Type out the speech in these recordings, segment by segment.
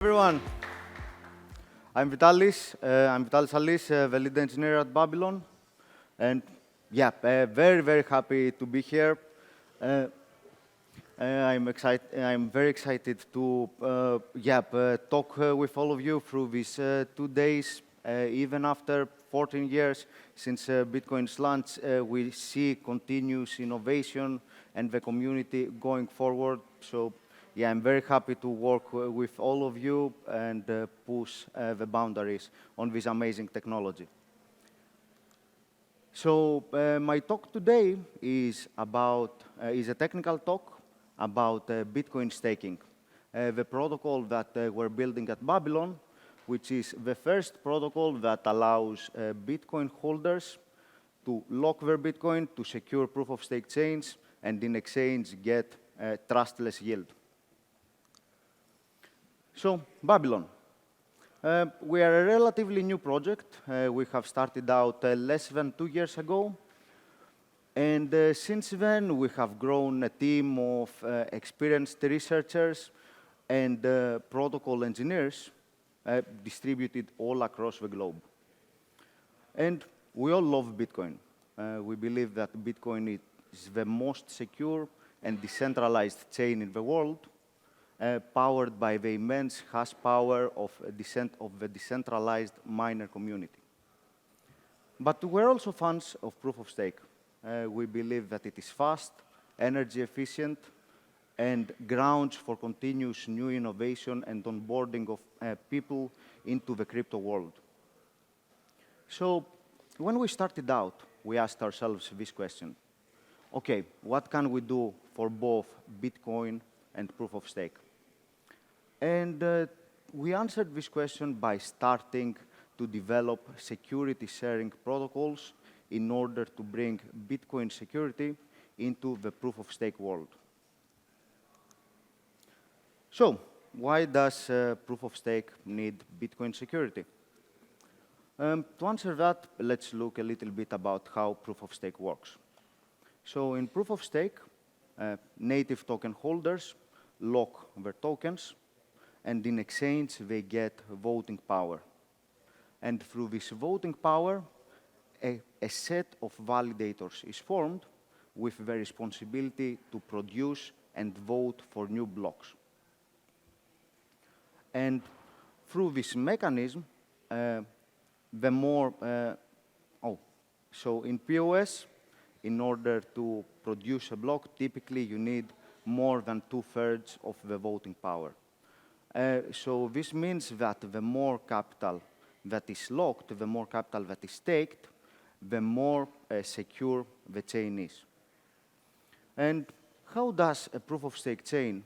Everyone, I'm Vitalis Salis, the lead engineer at Babylon, and yeah, very happy to be here. Uh, I'm very excited to talk with all of you through these 2 days. Even after 14 years since Bitcoin's launch, we see continuous innovation and the community going forward. So yeah, I'm very happy to work with all of you and push the boundaries on this amazing technology. So my talk today is a technical talk about Bitcoin staking, the protocol that we're building at Babylon, which is the first protocol that allows Bitcoin holders to lock their Bitcoin to secure proof-of-stake chains and in exchange get trustless yield. So, Babylon. We are a relatively new project. We have started out less than 2 years ago. And since then, we have grown a team of experienced researchers and protocol engineers distributed all across the globe. And we all love Bitcoin. We believe that Bitcoin is the most secure and decentralized chain in the world, powered by the immense hash power of the decentralized miner community. But we're also fans of proof-of-stake. We believe that it is fast, energy efficient, and grounds for continuous new innovation and onboarding of people into the crypto world. So when we started out, we asked ourselves this question. Okay, what can we do for both Bitcoin and proof-of-stake? And we answered this question by starting to develop security sharing protocols in order to bring Bitcoin security into the proof-of-stake world. So, why does proof-of-stake need Bitcoin security? To answer that, let's look a little bit about how proof-of-stake works. So, in proof-of-stake, native token holders lock their tokens, and in exchange, they get voting power. And through this voting power, a set of validators is formed with the responsibility to produce and vote for new blocks. And through this mechanism, so in POS, in order to produce a block, typically you need more than 2/3 of the voting power. So this means that the more capital that is locked, the more capital that is staked, the more secure the chain is. And how does a proof-of-stake chain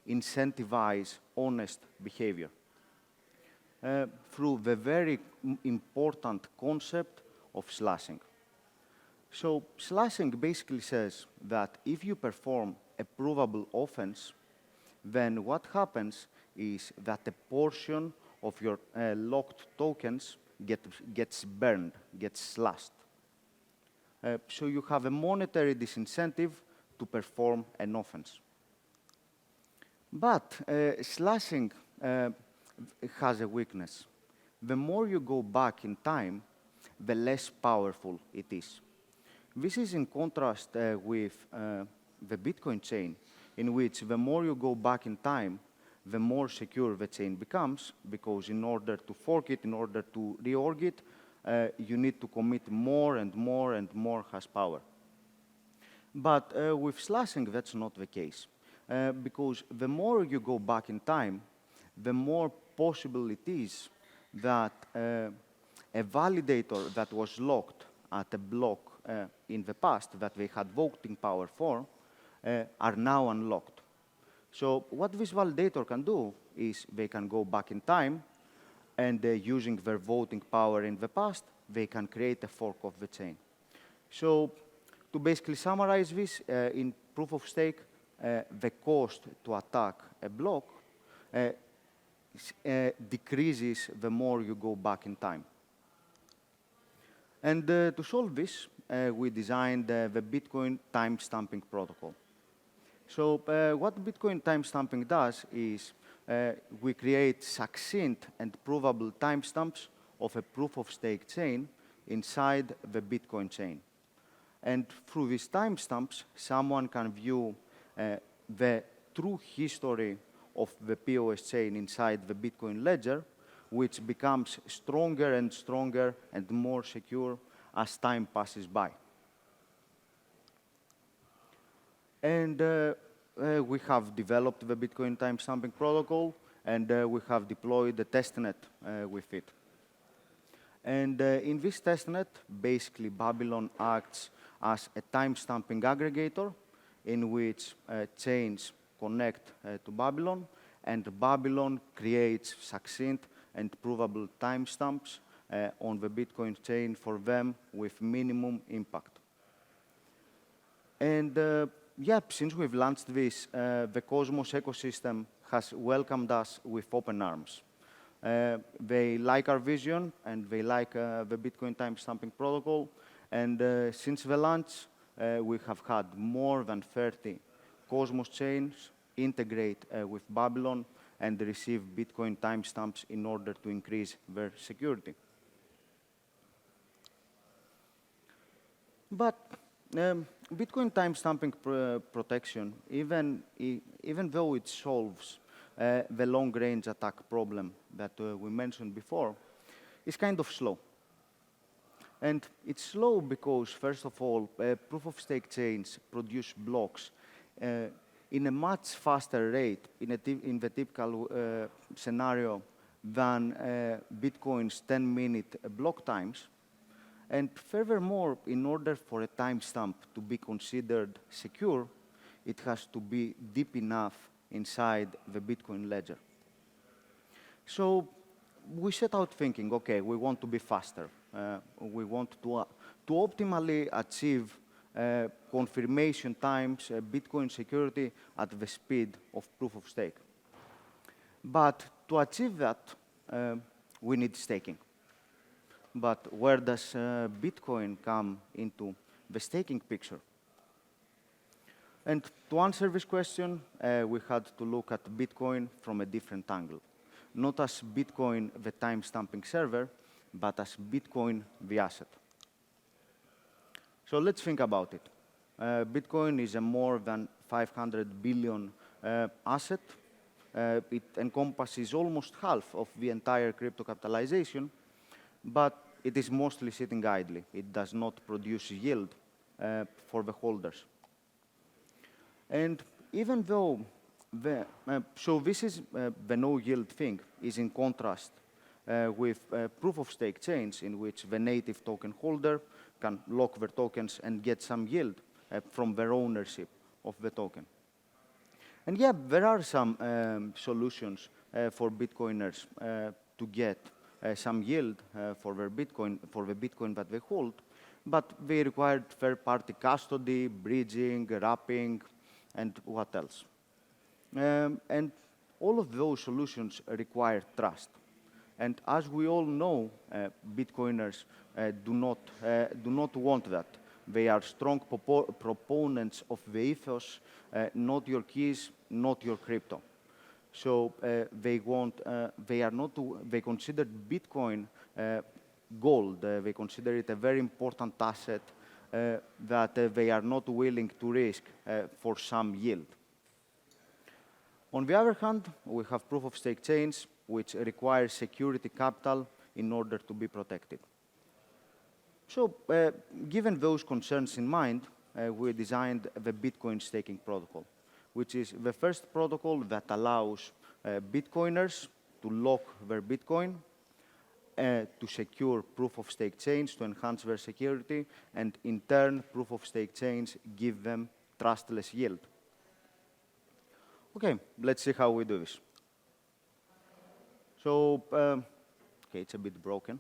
incentivize honest behavior? Through the very important concept of slashing. So slashing basically says that if you perform a provable offense, then what happens is that a portion of your locked tokens gets burned, gets slashed. So you have a monetary disincentive to perform an offense. But slashing has a weakness. The more you go back in time, the less powerful it is. This is in contrast with the Bitcoin chain, in which the more you go back in time, the more secure the chain becomes, because in order to fork it, in order to reorg it, you need to commit more and more hash power. But with slashing, that's not the case, because the more you go back in time, the more possible it is that a validator that was locked at a block in the past that they had voting power for are now unlocked. So what this validator can do is they can go back in time and using their voting power in the past, they can create a fork of the chain. So to basically summarize this, in proof of stake, the cost to attack a block decreases the more you go back in time. And to solve this, we designed the Bitcoin timestamping protocol. So what Bitcoin timestamping does is we create succinct and provable timestamps of a proof-of-stake chain inside the Bitcoin chain. And through these timestamps, someone can view the true history of the POS chain inside the Bitcoin ledger, which becomes stronger and stronger and more secure as time passes by. And we have developed the Bitcoin timestamping protocol, and we have deployed the testnet with it. And in this testnet, basically Babylon acts as a timestamping aggregator in which chains connect to Babylon, and Babylon creates succinct and provable timestamps on the Bitcoin chain for them with minimum impact. And since we've launched this, the Cosmos ecosystem has welcomed us with open arms. They like our vision, and they like the Bitcoin timestamping protocol. And since the launch, we have had more than 30 Cosmos chains integrate with Babylon and receive Bitcoin timestamps in order to increase their security. But Bitcoin timestamping protection, even though it solves the long-range attack problem that we mentioned before, is kind of slow. And it's slow because, first of all, proof-of-stake chains produce blocks in a much faster rate in the typical scenario than Bitcoin's 10-minute block times. And furthermore, in order for a timestamp to be considered secure, it has to be deep enough inside the Bitcoin ledger. So we set out thinking, okay, we want to be faster. We want to optimally achieve confirmation times, Bitcoin security at the speed of proof of stake. But to achieve that, we need staking. But where does Bitcoin come into the staking picture? And to answer this question, we had to look at Bitcoin from a different angle. Not as Bitcoin, the timestamping server, but as Bitcoin, the asset. So let's think about it. Bitcoin is a more than 500 billion asset. It encompasses almost half of the entire crypto capitalization, but it is mostly sitting idly. It does not produce yield for the holders. And even though so this is the no yield thing is in contrast with proof of stake chains in which the native token holder can lock their tokens and get some yield from their ownership of the token. And yeah, there are some solutions for Bitcoiners to get some yield for the Bitcoin that they hold, but they require third-party custody, bridging, wrapping, and what else? And all of those solutions require trust. And as we all know, Bitcoiners do not want that. They are strong proponents of the ethos, not your keys, not your crypto. So they consider Bitcoin gold. They consider it a very important asset that they are not willing to risk for some yield. On the other hand, we have proof-of-stake chains, which require security capital in order to be protected. So, given those concerns in mind, we designed the Bitcoin staking protocol, which is the first protocol that allows Bitcoiners to lock their Bitcoin, to secure proof-of-stake chains to enhance their security, and in turn, proof-of-stake chains give them trustless yield. Okay, let's see how we do this. So, okay, it's a bit broken,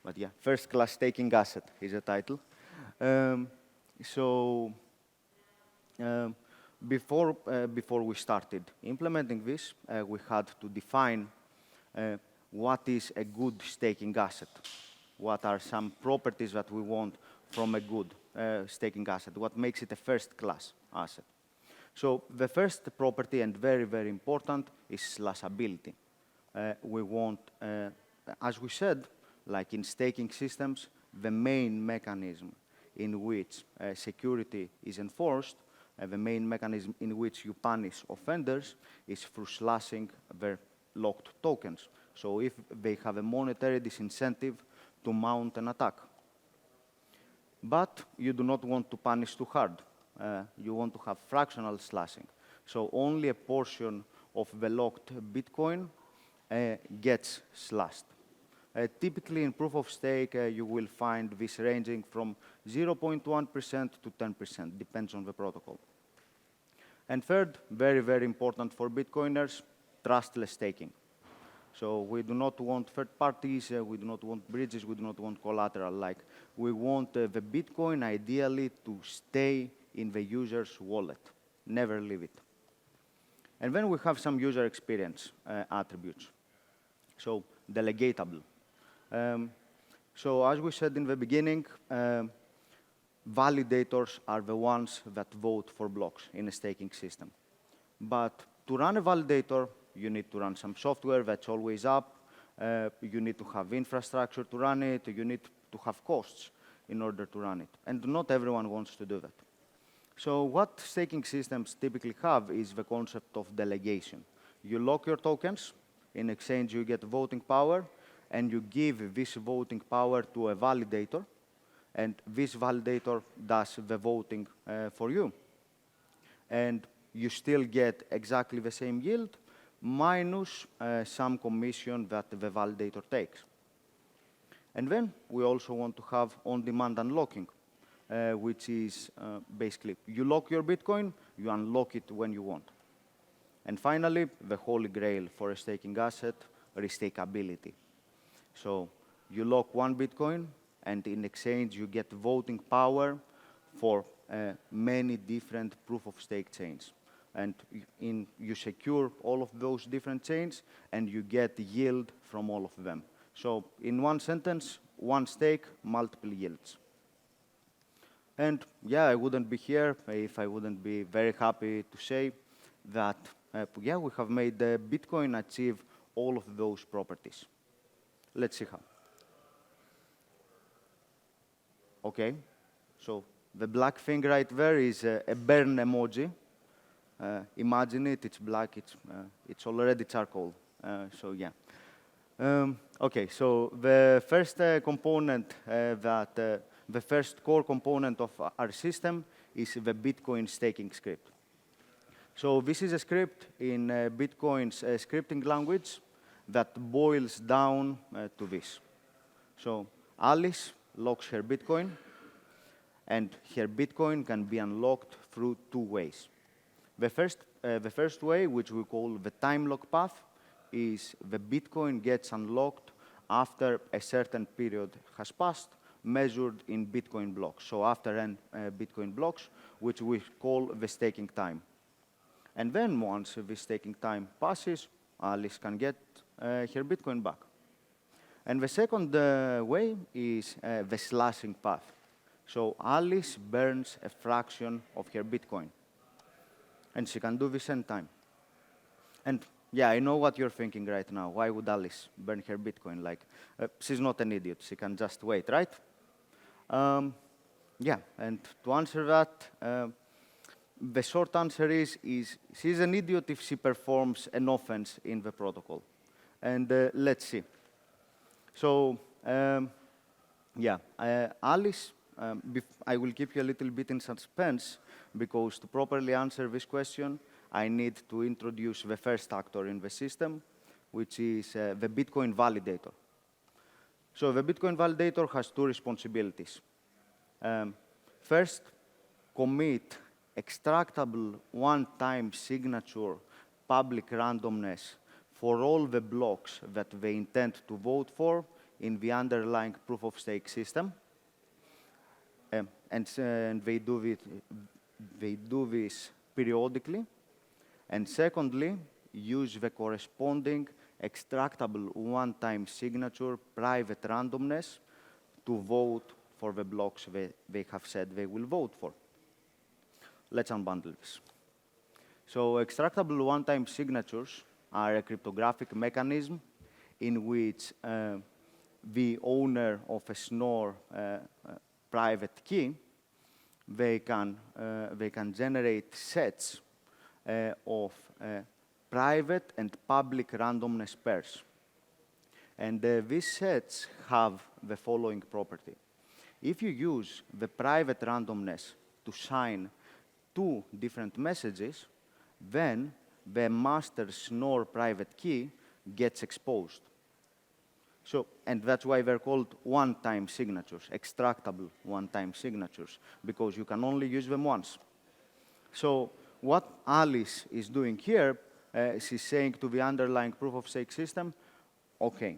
but yeah, first-class staking asset is the title. Before we started implementing this, we had to define what is a good staking asset. What are some properties that we want from a good staking asset? What makes it a first-class asset? So the first property, and very, very important, is slashability. We want, as we said, like in staking systems, the main mechanism in which security is enforced, the main mechanism in which you punish offenders is through slashing their locked tokens. So if they have a monetary disincentive to mount an attack. But you do not want to punish too hard. You want to have fractional slashing. So only a portion of the locked Bitcoin gets slashed. Typically, in proof of stake, you will find this ranging from 0.1% to 10%, depends on the protocol. And third, very, very important for Bitcoiners, trustless staking. So we do not want third parties, we do not want bridges, we do not want collateral. Like, we want the Bitcoin ideally to stay in the user's wallet, never leave it. And then we have some user experience attributes. So delegatable. So as we said in the beginning, validators are the ones that vote for blocks in a staking system. But to run a validator, you need to run some software that's always up. You need to have infrastructure to run it. You need to have costs in order to run it. And not everyone wants to do that. So what staking systems typically have is the concept of delegation. You lock your tokens. In exchange, you get voting power. And you give this voting power to a validator. And this validator does the voting for you. And you still get exactly the same yield, minus some commission that the validator takes. And then we also want to have on-demand unlocking, which is basically you lock your Bitcoin, you unlock it when you want. And finally, the holy grail for a staking asset, restakeability. So you lock one Bitcoin, and in exchange, you get voting power for many different proof-of-stake chains. And you secure all of those different chains, and you get yield from all of them. So in one sentence, one stake, multiple yields. And yeah, I wouldn't be here if I wouldn't be very happy to say that, yeah, we have made Bitcoin achieve all of those properties. Let's see how. Okay, so the black thing right there is a burn emoji. Imagine it, it's black, it's already charcoal. So yeah. Okay, so the first component the first core component of our system is the Bitcoin staking script. So this is a script in Bitcoin's scripting language that boils down to this. So Alice locks her Bitcoin, and her Bitcoin can be unlocked through two ways. The first way, which we call the time lock path, is the Bitcoin gets unlocked after a certain period has passed, measured in Bitcoin blocks. So after n Bitcoin blocks, which we call the staking time. And then once the staking time passes, Alice can get her Bitcoin back. And the second way is the slashing path. So Alice burns a fraction of her Bitcoin. And she can do this anytime. And yeah, I know what you're thinking right now. Why would Alice burn her Bitcoin? Like, she's not an idiot. She can just wait, right? Yeah, and to answer that, the short answer is she's an idiot if she performs an offense in the protocol. And let's see. So, yeah, Alice, I will keep you a little bit in suspense, because to properly answer this question, I need to introduce the first actor in the system, which is the Bitcoin validator. So the Bitcoin validator has two responsibilities. First, commit extractable one-time signature public randomness for all the blocks that they intend to vote for in the underlying proof-of-stake system. And they do this periodically. And secondly, use the corresponding extractable one-time signature private randomness to vote for the blocks they have said they will vote for. Let's unbundle this. So extractable one-time signatures are a cryptographic mechanism in which the owner of a snore private key, they can generate sets of private and public randomness pairs. And these sets have the following property. If you use the private randomness to sign two different messages, then the master snore private key gets exposed. So, and that's why they're called one-time signatures, extractable one-time signatures, because you can only use them once. So what Alice is doing here, she's saying to the underlying proof-of-stake system, OK,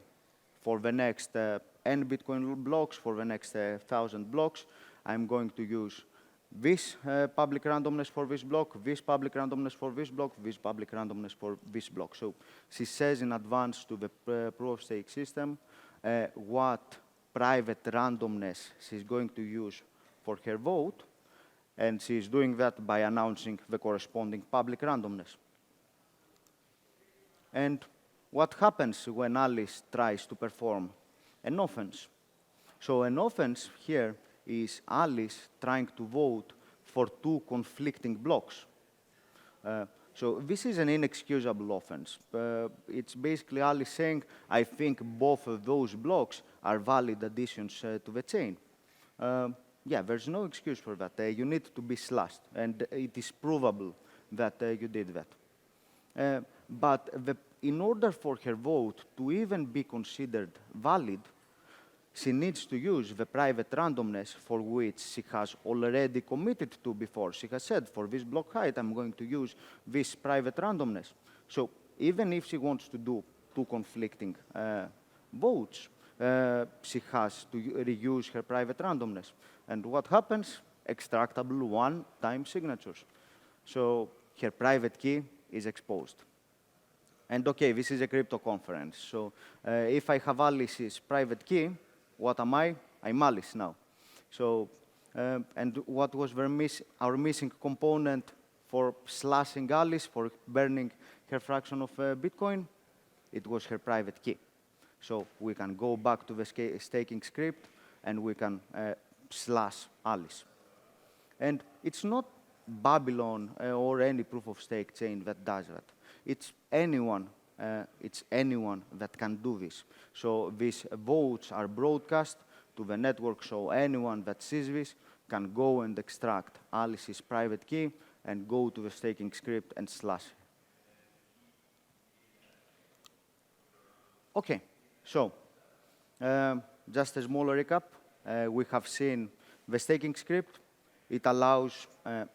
for the next n Bitcoin blocks, for the next 1,000 blocks, I'm going to use this public randomness for this block, this public randomness for this block, this public randomness for this block. So she says in advance to the proof-of-stake system what private randomness she's going to use for her vote, and she's doing that by announcing the corresponding public randomness. And what happens when Alice tries to perform an offense? So an offense here is Alice trying to vote for two conflicting blocks. So this is an inexcusable offense. It's basically Alice saying, I think both of those blocks are valid additions to the chain. Yeah, there's no excuse for that. You need to be slashed, and it is provable that you did that. But in order for her vote to even be considered valid, she needs to use the private randomness for which she has already committed to before. She has said, for this block height, I'm going to use this private randomness. So even if she wants to do two conflicting votes, she has to reuse her private randomness. And what happens? Extractable one-time signatures. So her private key is exposed. And OK, this is a crypto conference. So if I have Alice's private key, what am I? I'm Alice now. So, and what was our missing component for slashing Alice, for burning her fraction of Bitcoin? It was her private key. So we can go back to the staking script, and we can slash Alice. And it's not Babylon or any proof-of-stake chain that does that. It's anyone that can do this. So these votes are broadcast to the network, so anyone that sees this can go and extract Alice's private key and go to the staking script and slash. OK, so just a small recap. We have seen the staking script. It allows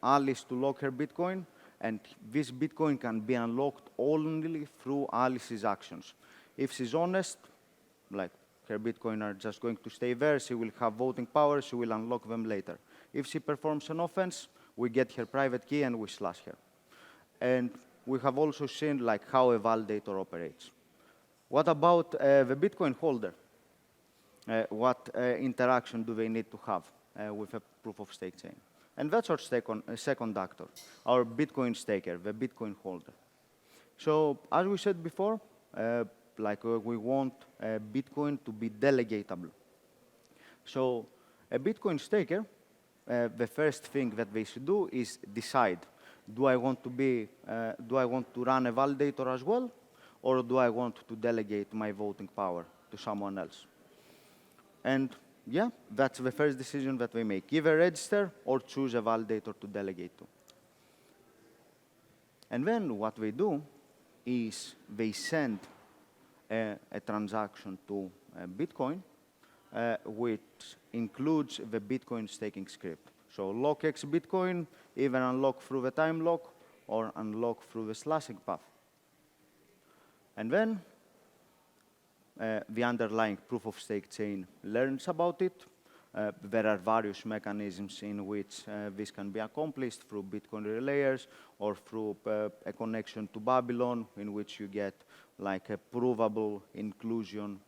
Alice to lock her Bitcoin, and this Bitcoin can be unlocked only through Alice's actions. If she's honest, like her Bitcoin are just going to stay there, she will have voting power, she will unlock them later. If she performs an offense, we get her private key and we slash her. And we have also seen like how a validator operates. What about the Bitcoin holder? What interaction do they need to have with a proof-of-stake chain? And that's our second actor, our Bitcoin staker, the Bitcoin holder. So as we said before, we want Bitcoin to be delegatable. So a Bitcoin staker, the first thing that they should do is decide, do I want to run a validator as well, or do I want to delegate my voting power to someone else? And yeah, that's the first decision that we make. Either register or choose a validator to delegate to. And then what we do is they send a transaction to Bitcoin, which includes the Bitcoin staking script. So lock X Bitcoin, either unlock through the time lock or unlock through the slashing path. And then the underlying proof-of-stake chain learns about it. There are various mechanisms in which this can be accomplished through Bitcoin relayers or through a connection to Babylon, in which you get like a provable inclusion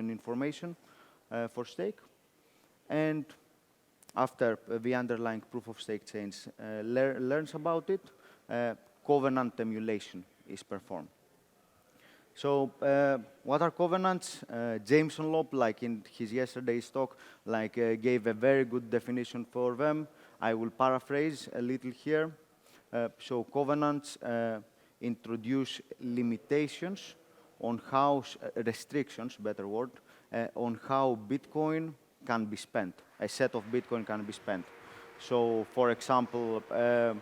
information for stake. And after the underlying proof-of-stake chains learns about it, covenant emulation is performed. So what are covenants? Jameson Loeb, like in his yesterday's talk, gave a very good definition for them. I will paraphrase a little here. So covenants introduce limitations on how, restrictions, better word, on how Bitcoin can be spent. A set of Bitcoin can be spent. So for example, the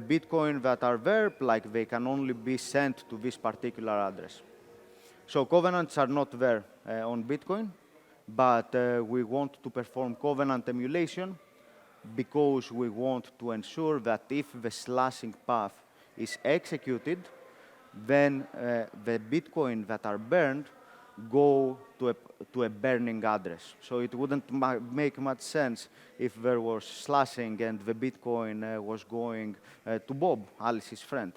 Bitcoin that are there, they can only be sent to this particular address. So covenants are not there on Bitcoin, but we want to perform covenant emulation because we want to ensure that if the slashing path is executed, then the Bitcoin that are burned go to a burning address. So it wouldn't make much sense if there was slashing and the Bitcoin was going to Bob, Alice's friend.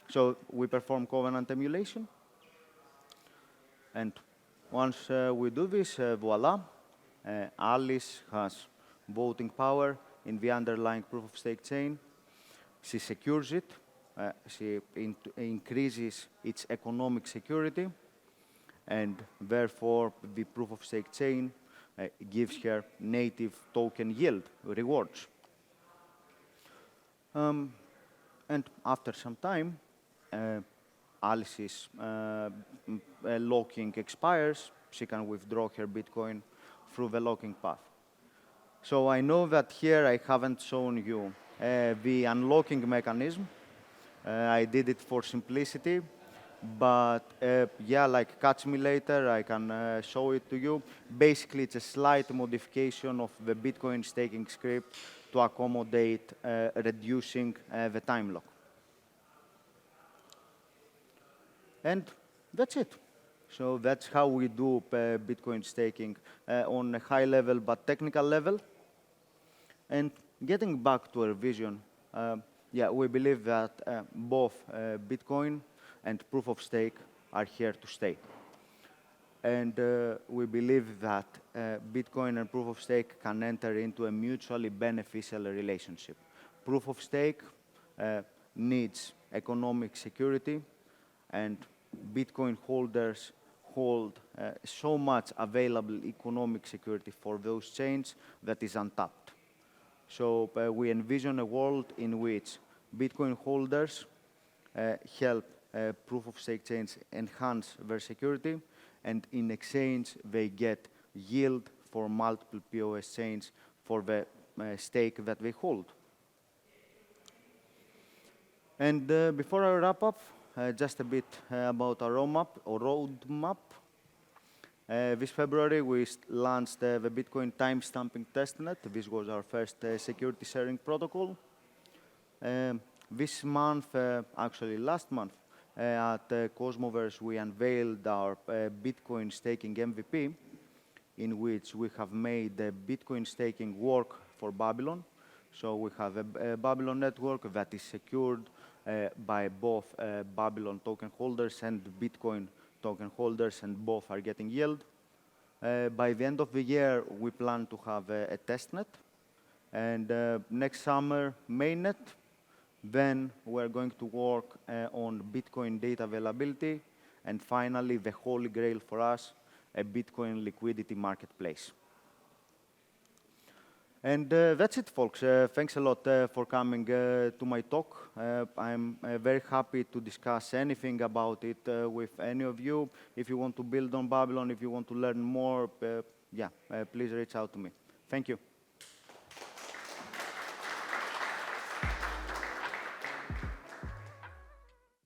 So we perform covenant emulation. And once we do this, voila, Alice has voting power in the underlying proof-of-stake chain. She secures it. She increases its economic security. And therefore, the proof-of-stake chain gives her native token yield rewards. And after some time, Alice's locking expires. She can withdraw her Bitcoin through the locking path. So I know that here I haven't shown you the unlocking mechanism. I did it for simplicity. But yeah, like catch me later, I can show it to you. Basically, it's a slight modification of the Bitcoin staking script to accommodate reducing the time lock. And that's it. So that's how we do Bitcoin staking on a high level but technical level. And getting back to our vision, yeah, we believe that both Bitcoin and proof of stake are here to stay. And we believe that Bitcoin and proof of stake can enter into a mutually beneficial relationship. Proof of stake needs economic security, and Bitcoin holders hold so much available economic security for those chains that is untapped. So we envision a world in which Bitcoin holders help proof-of-stake chains enhance their security, and in exchange, they get yield for multiple POS chains for the stake that they hold. And before I wrap up, just a bit about our roadmap. This February, we launched the Bitcoin timestamping testnet. This was our first security sharing protocol. This month, actually last month, at Cosmoverse, we unveiled our Bitcoin staking MVP, in which we have made the Bitcoin staking work for Babylon. So we have a Babylon network that is secured by both Babylon token holders and Bitcoin token holders, and both are getting yield. By the end of the year, we plan to have a testnet, and next summer, mainnet. Then we're going to work on Bitcoin data availability, and finally, the holy grail for us, a Bitcoin liquidity marketplace. And that's it, folks. Thanks a lot for coming to my talk. I'm very happy to discuss anything about it with any of you. If you want to build on Babylon, if you want to learn more, yeah, please reach out to me. Thank you.